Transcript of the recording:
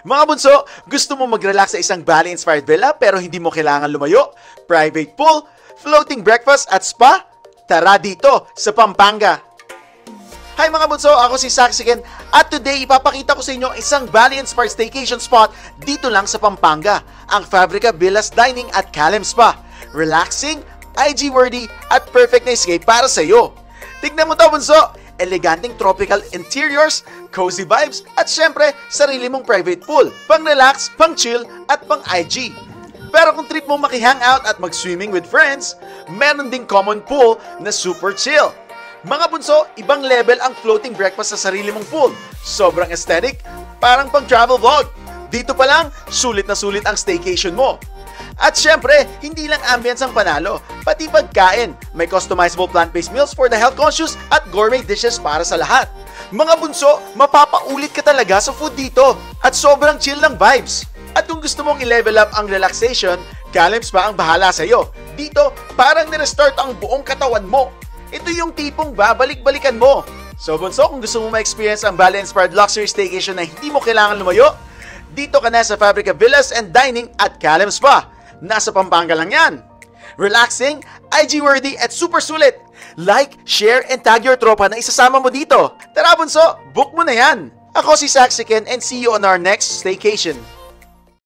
Mga bunso, gusto mo mag-relax sa isang Bali-inspired villa pero hindi mo kailangan lumayo? Private pool, floating breakfast at spa? Tara dito sa Pampanga! Hi mga bunso, ako si Saxiken at today ipapakita ko sa inyo isang Bali-inspired staycation spot dito lang sa Pampanga, ang Fabrica Villas Dining at Calem Spa. Relaxing, IG-worthy at perfect na escape para sa iyo. Tignan mo to bunso! Eleganteng tropical interiors, cozy vibes, at syempre, sarili mong private pool. Pang-relax, pang-chill, at pang-IG. Pero kung trip mo maki-hangout at mag-swimming with friends, meron ding common pool na super chill. Mga bunso, ibang level ang floating breakfast sa sarili mong pool. Sobrang aesthetic, parang pang-travel vlog. Dito pa lang, sulit na sulit ang staycation mo. At syempre, hindi lang ambience ang panalo, pati pagkain. May customizable plant-based meals for the health-conscious at gourmet dishes para sa lahat. Mga bunso, mapapaulit ka talaga sa food dito at sobrang chill ng vibes. At kung gusto mong i-level up ang relaxation, Calem Spa ang bahala sa iyo. Dito, parang nirestart ang buong katawan mo. Ito yung tipong babalik-balikan mo. So bunso, kung gusto mo ma-experience ang Bali-inspired luxury staycation na hindi mo kailangan lumayo, dito ka na sa Fabrica Villas and Dining at Calem Spa. Nasa Pampanga lang yan. Relaxing, IG-worthy at super sulit. Like, share, and tag your tropa na isasama mo dito. Tara bunso, book mo na yan. Ako si Saxiken and see you on our next staycation.